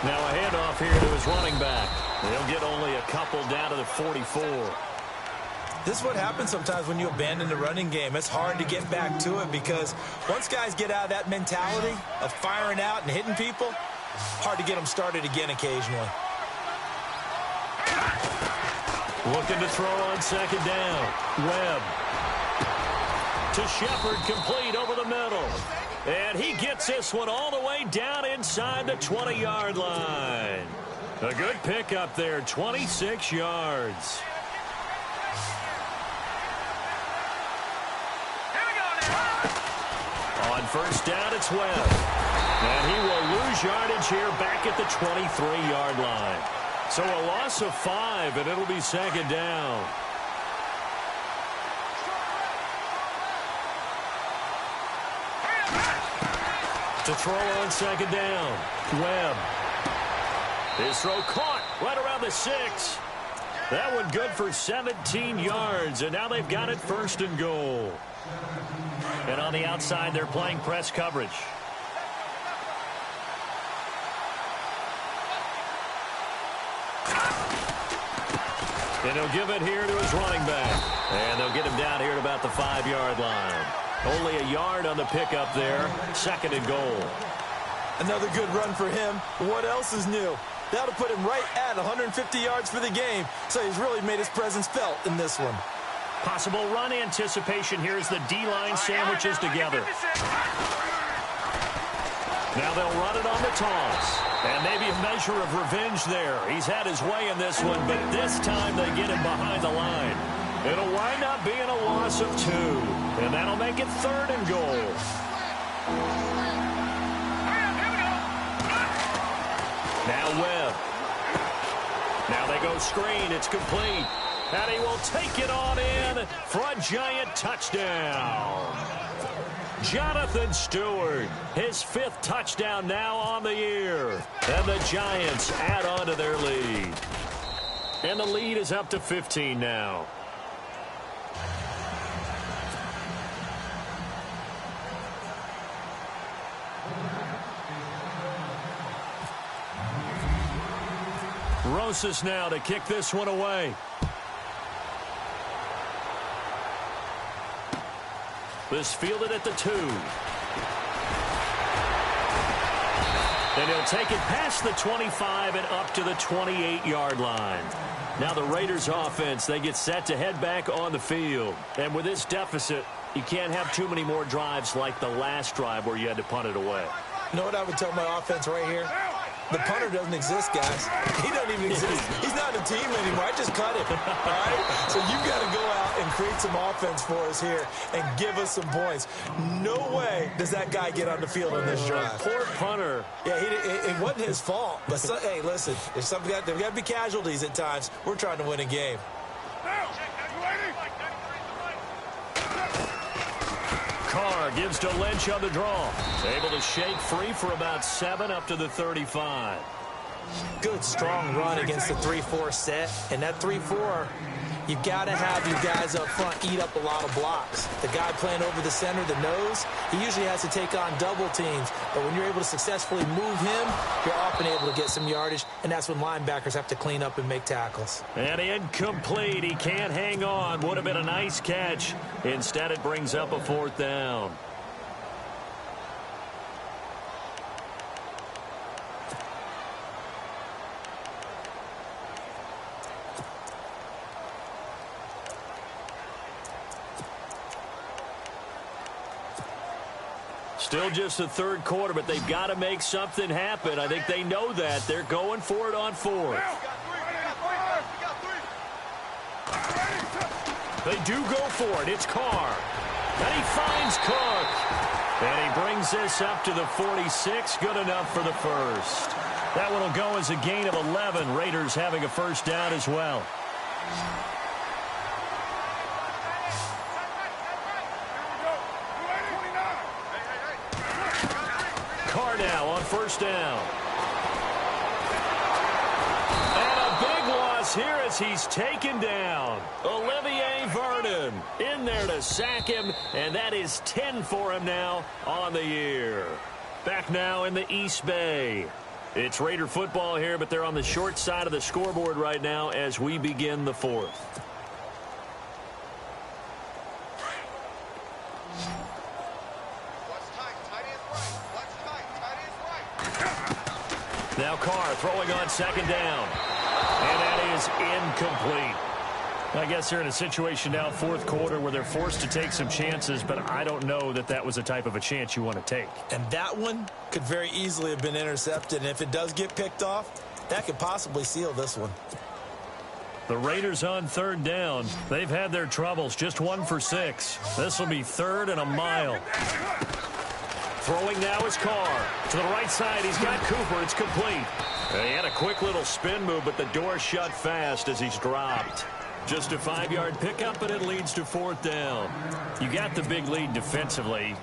Now a handoff here to his running back. He'll get only a couple down to the 44. This is what happens sometimes when you abandon the running game. It's hard to get back to it because once guys get out of that mentality of firing out and hitting people, hard to get them started again occasionally. Looking to throw on 2nd down. Webb. To Shepard, complete over the middle. And he gets this one all the way down inside the 20-yard line. A good pickup there, 26 yards. On 1st down, it's Webb. And he will lose yardage here back at the 23-yard line. So a loss of 5, and it'll be 2nd down. To throw on 2nd down. Webb. His throw caught right around the 6. That one good for 17 yards, and now they've got it 1st and goal. And on the outside, they're playing press coverage. And he'll give it here to his running back. And they'll get him down here at about the 5-yard line. Only a yard on the pickup there. 2nd and goal. Another good run for him. What else is new? That'll put him right at 150 yards for the game. So he's really made his presence felt in this one. Possible run anticipation here as the D-line sandwiches together. Now they'll run it on the toss. And maybe a measure of revenge there. He's had his way in this one, but this time they get him behind the line. It'll wind up being a loss of 2. And that'll make it 3rd and goal. Now Webb. Now they go screen. It's complete. And he will take it on in for a Giant touchdown. Jonathan Stewart, his 5th touchdown now on the year. And the Giants add on to their lead. And the lead is up to 15 now. Rosas now to kick this one away. This fielded at the 2. And he'll take it past the 25 and up to the 28-yard line. Now the Raiders offense, they get set to head back on the field. And with this deficit, you can't have too many more drives like the last drive where you had to punt it away. You know what I would tell my offense right here? The punter doesn't exist, guys. He doesn't even exist. He's not a team anymore. I just cut him. All right? So you've got to go out and create some offense for us here and give us some points. No way does that guy get on the field on this drive. Poor punter. Yeah, it wasn't his fault. But, hey, listen, there's got to be casualties at times. We're trying to win a game. Carr gives to Lynch on the draw. Able to shake free for about 7 up to the 35. Good, strong run against the 3-4 set. And that 3-4, you've got to have your guys up front eat up a lot of blocks. The guy playing over the center, the nose, he usually has to take on double teams. But when you're able to successfully move him, you're often able to get some yardage, and that's when linebackers have to clean up and make tackles. And incomplete. He can't hang on. Would have been a nice catch. Instead, it brings up a 4th down. Still just the 3rd quarter, but they've got to make something happen. I think they know that. They're going for it on 4th. They do go for it. It's Carr. And he finds Cook. And he brings this up to the 46. Good enough for the 1st. That one will go as a gain of 11. Raiders having a 1st down as well. Carr now first down. And a big loss here as he's taken down. Olivier Vernon in there to sack him, and that is 10 for him now on the year. Back now in the East Bay. It's Raider football here, but they're on the short side of the scoreboard right now as we begin the fourth. Now Carr throwing on second down. And that is incomplete. I guess they're in a situation now, fourth quarter, where they're forced to take some chances, but I don't know that that was the type of a chance you want to take. And that one could very easily have been intercepted. And if it does get picked off, that could possibly seal this one. The Raiders on third down. They've had their troubles, just 1 for 6. This will be 3rd and a mile. Throwing now is Carr. To the right side, he's got Cooper. It's complete. He had a quick little spin move, but the door shut fast as he's dropped. Just a 5-yard pickup, and it leads to 4th down. You got the big lead defensively.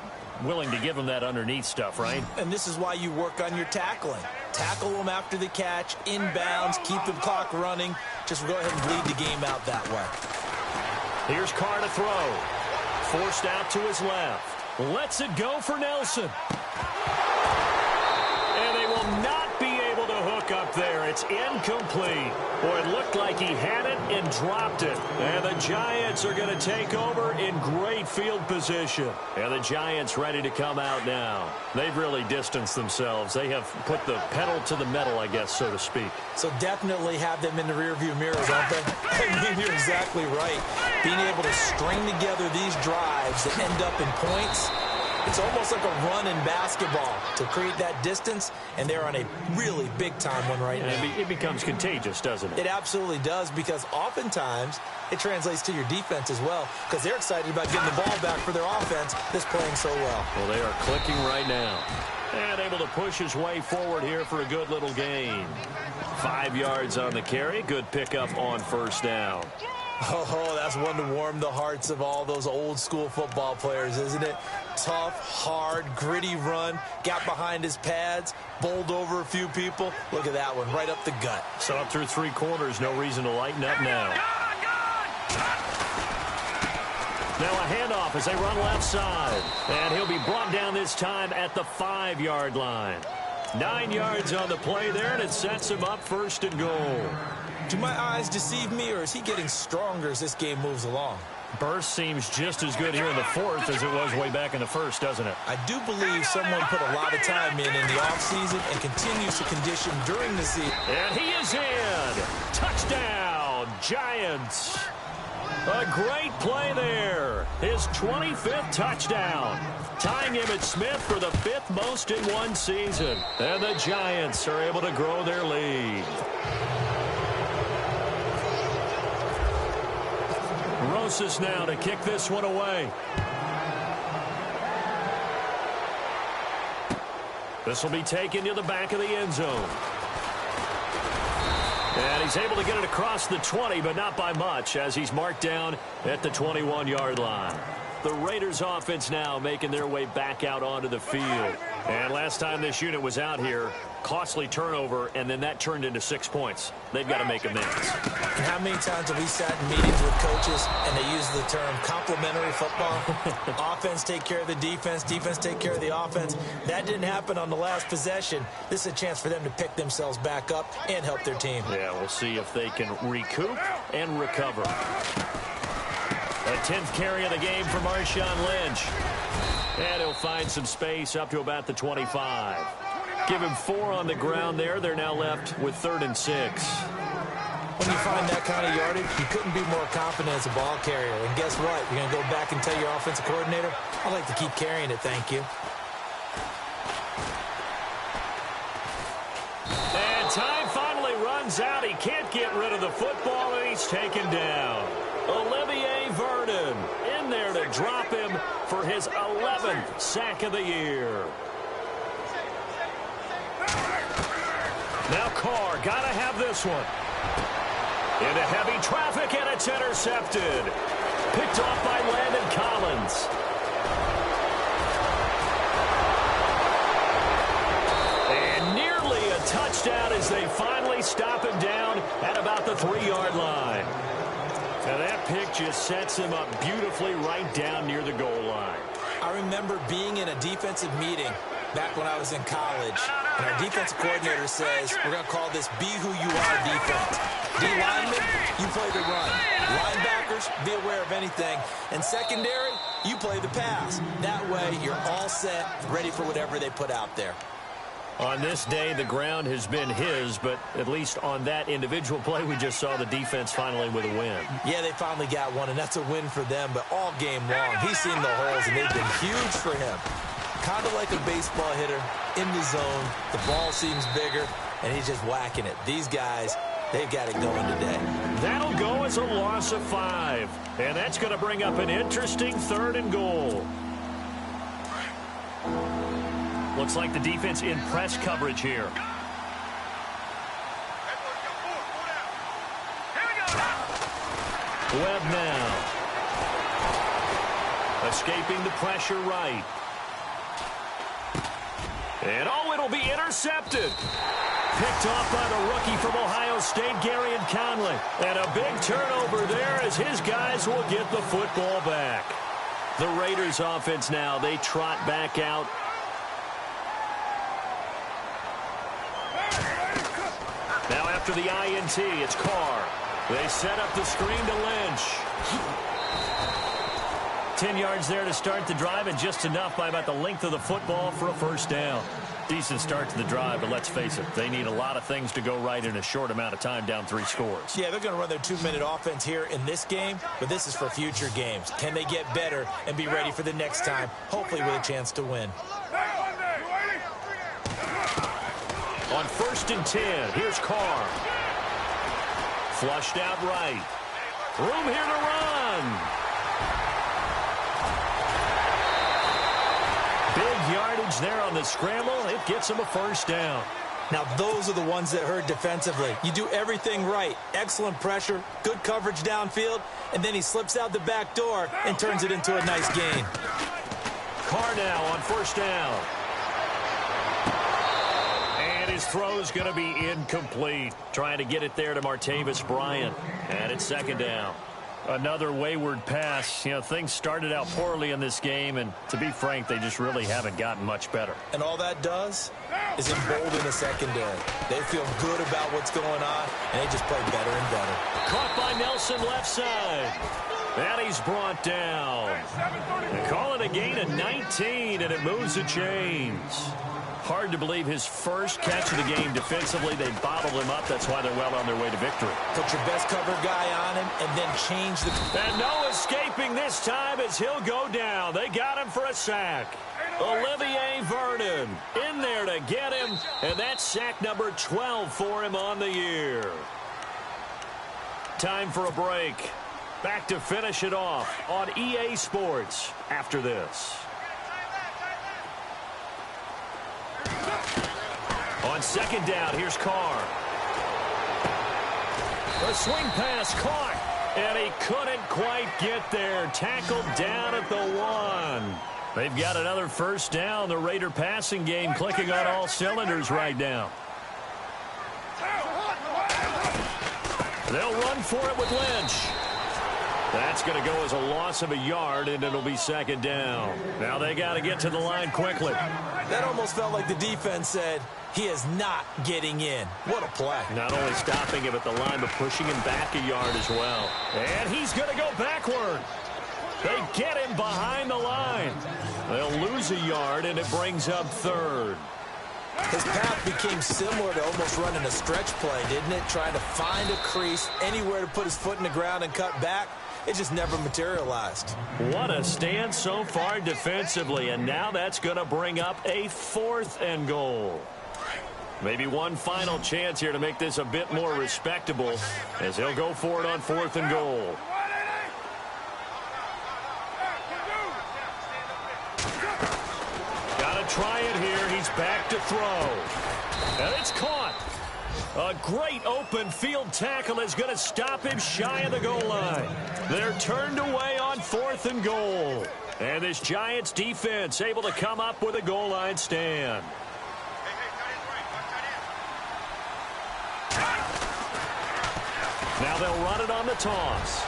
Willing to give them that underneath stuff, right? And this is why you work on your tackling. Tackle them after the catch, inbounds, keep the clock running. Just go ahead and bleed the game out that way. Here's Carr to throw. Forced out to his left. Lets it go for Nelson. And they will not be able to hook up there. It's incomplete. Boy, it looked like he had it and dropped it. And the Giants are going to take over in great field position. And the Giants ready to come out now. They've really distanced themselves. They have put the pedal to the metal, I guess, so to speak. So definitely have them in the rearview mirror, don't they? I mean, you're exactly right. Being able to string together these drives that end up in points, it's almost like a run in basketball to create that distance, and they're on a really big-time one right now. It becomes contagious, doesn't it? It absolutely does, because oftentimes it translates to your defense as well, because they're excited about getting the ball back for their offense that's playing so well. Well, they are clicking right now. And able to push his way forward here for a good little gain. 5 yards on the carry. Good pickup on first down. Oh, that's one to warm the hearts of all those old-school football players, isn't it? Tough, hard, gritty run. Got behind his pads, bowled over a few people. Look at that one, right up the gut. So up through 3 quarters, no reason to lighten up now. Now a handoff as they run left side. And he'll be brought down this time at the 5-yard line. 9 yards on the play there, and it sets him up 1st and goal. Do my eyes deceive me, or is he getting stronger as this game moves along? Burst seems just as good here in the 4th as it was way back in the 1st, doesn't it? I do believe someone put a lot of time in the offseason and continues to condition during the season. And he is in. Touchdown, Giants. A great play there. His 25th touchdown. Tying Emmitt Smith for the 5th most in one season. And the Giants are able to grow their lead. Rosas now to kick this one away. This will be taken to the back of the end zone. And he's able to get it across the 20, but not by much, as he's marked down at the 21-yard line. The Raiders offense now making their way back out onto the field. And last time this unit was out here, costly turnover, and then that turned into 6 points. They've got to make amends. And how many times have we sat in meetings with coaches and they use the term complementary football? Offense take care of the defense, defense take care of the offense. That didn't happen on the last possession. This is a chance for them to pick themselves back up and help their team. Yeah, we'll see if they can recoup and recover. A 10th carry of the game for Marshawn Lynch. And he'll find some space up to about the 25. Give him 4 on the ground there. They're now left with 3rd and 6. When you find that kind of yardage, you couldn't be more confident as a ball carrier. And guess what? You're going to go back and tell your offensive coordinator, I'd like to keep carrying it, thank you. And time finally runs out. He can't get rid of the football, and he's taken down. Olivier Vernon in there to drop him for his 11th sack of the year. Now Carr got to have this one. Into heavy traffic, and it's intercepted. Picked off by Landon Collins. as they finally stop him down at about the 3-yard line. Now that pick just sets him up beautifully right down near the goal line. I remember being in a defensive meeting back when I was in college, and our defensive coordinator says, we're going to call this Be Who You Are defense. D linemen, you play the run. Linebackers, be aware of anything. And secondary, you play the pass. That way, you're all set, ready for whatever they put out there. On this day, the ground has been his, but at least on that individual play, we just saw the defense finally with a win. Yeah, they finally got one, and that's a win for them, but all game long, he's seen the holes, and they've been huge for him. Kind of like a baseball hitter in the zone. The ball seems bigger, and he's just whacking it. These guys, they've got it going today. That'll go as a loss of 5, and that's going to bring up an interesting 3rd and goal. Looks like the defense in press coverage here. Webb now. Escaping the pressure right. And it'll be intercepted. Picked off by the rookie from Ohio State, Garyon Conley. And a big turnover there as his guys will get the football back. The Raiders offense now, they trot back out. Now after the INT, it's Carr. They set up the screen to Lynch. 10 yards there to start the drive, and just enough by about the length of the football for a first down. Decent start to the drive, but let's face it, they need a lot of things to go right in a short amount of time, down 3 scores. Yeah, they're going to run their 2-minute offense here in this game, but this is for future games. Can they get better and be ready for the next time, hopefully with a chance to win? On 1st and 10, here's Carr. Flushed out right. Room here to run. Big yardage there on the scramble. It gets him a first down. Now, those are the ones that hurt defensively. You do everything right. Excellent pressure, good coverage downfield, and then he slips out the back door and turns it into a nice gain. Carr now on 1st down. His throw's going to be incomplete. Trying to get it there to Martavis Bryant. And it's 2nd down. Another wayward pass. You know, things started out poorly in this game, and to be frank, they just really haven't gotten much better. And all that does is embolden the secondary. They feel good about what's going on, and they just play better and better. Caught by Nelson left side. And he's brought down. They call it a gain of 19, and it moves the chains. Hard to believe his first catch of the game defensively. They bottled him up. That's why they're well on their way to victory. Put your best cover guy on him and then change the... And no escaping this time as he'll go down. They got him for a sack. Olivier Vernon in there to get him. And that's sack number 12 for him on the year. Time for a break. Back to finish it off on EA Sports after this. On 2nd down, here's Carr. A swing pass caught, and he couldn't quite get there. Tackled down at the 1. They've got another first down. The Raider passing game clicking on all cylinders right now. They'll run for it with Lynch. That's going to go as a loss of a yard, and it'll be 2nd down. Now they got to get to the line quickly. That almost felt like the defense said, he is not getting in. What a play. Not only stopping him at the line, but pushing him back a yard as well. And he's going to go backward. They get him behind the line. They'll lose a yard, and it brings up 3rd. His path became similar to almost running a stretch play, didn't it? Trying to find a crease, anywhere to put his foot in the ground and cut back. It just never materialized. What a stand so far defensively, and now that's going to bring up a 4th and goal. Maybe one final chance here to make this a bit more respectable as he'll go for it on 4th and goal. Got to try it here. He's back to throw. And it's caught. A great open field tackle is going to stop him shy of the goal line. They're turned away on 4th and goal. And this Giants defense able to come up with a goal line stand. Now they'll run it on the toss.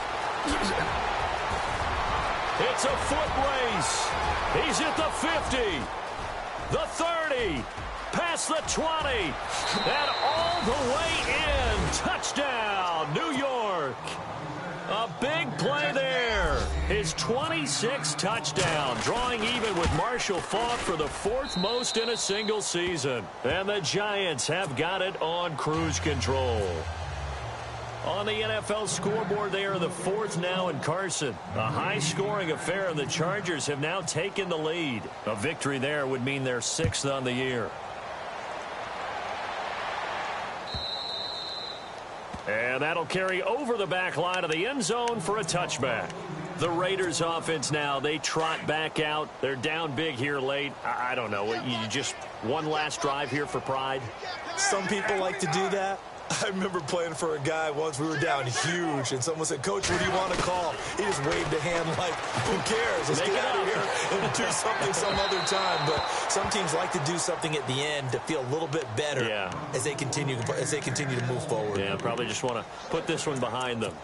It's a foot race. He's at the 50, the 30, past the 20, and all the way in. Touchdown, New York. A big play there. His 26th touchdown, drawing even with Marshall Faulk for the 4th most in a single season. And the Giants have got it on cruise control. On the NFL scoreboard, they are the 4th now in Carson. A high-scoring affair, and the Chargers have now taken the lead. A victory there would mean they're 6th on the year. And that'll carry over the back line of the end zone for a touchback. The Raiders offense now, they trot back out. They're down big here late. I don't know. You just one last drive here for pride? Some people like to do that. I remember playing for a guy once. We were down huge, and someone said, "Coach, what do you want to call?" He just waved a hand like, "Who cares? Let's get out of here and do something some other time." But some teams like to do something at the end to feel a little bit better as they continue to move forward. Yeah, probably just want to put this one behind them.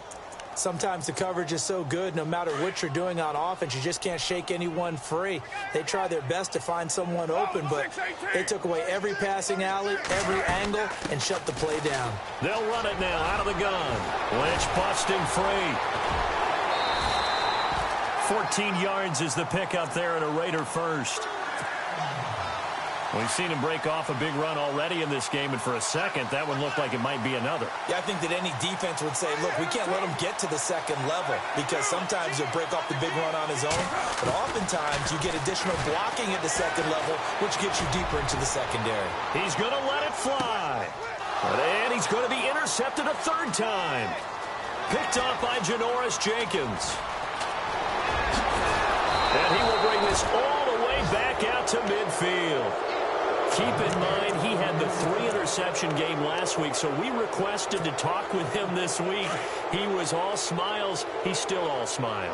Sometimes the coverage is so good, no matter what you're doing on offense, you just can't shake anyone free. They try their best to find someone open, but they took away every passing alley, every angle, and shut the play down. They'll run it now out of the gun. Lynch busting free. 14 yards is the pickup there, and a Raider first. We've seen him break off a big run already in this game, and for a second, that one looked like it might be another. Yeah, I think that any defense would say, look, we can't let him get to the second level, because sometimes he'll break off the big run on his own, but oftentimes you get additional blocking at the second level, which gets you deeper into the secondary. He's going to let it fly. And he's going to be intercepted a 3rd time. Picked off by Janoris Jenkins. And he will bring this all the way back out to midfield. Keep in mind, he had the 3-interception game last week, so we requested to talk with him this week. He was all smiles. He's still all smile.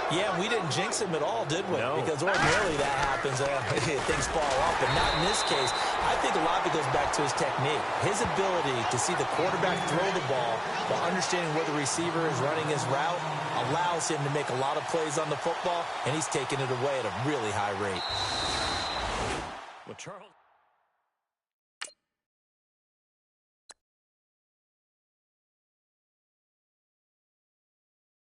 Yeah, we didn't jinx him at all, did we? No. Because ordinarily that happens. Things fall off, but not in this case. I think a lot of it goes back to his technique. His ability to see the quarterback throw the ball while understanding where the receiver is running his route allows him to make a lot of plays on the football, and he's taking it away at a really high rate. Well, Charles.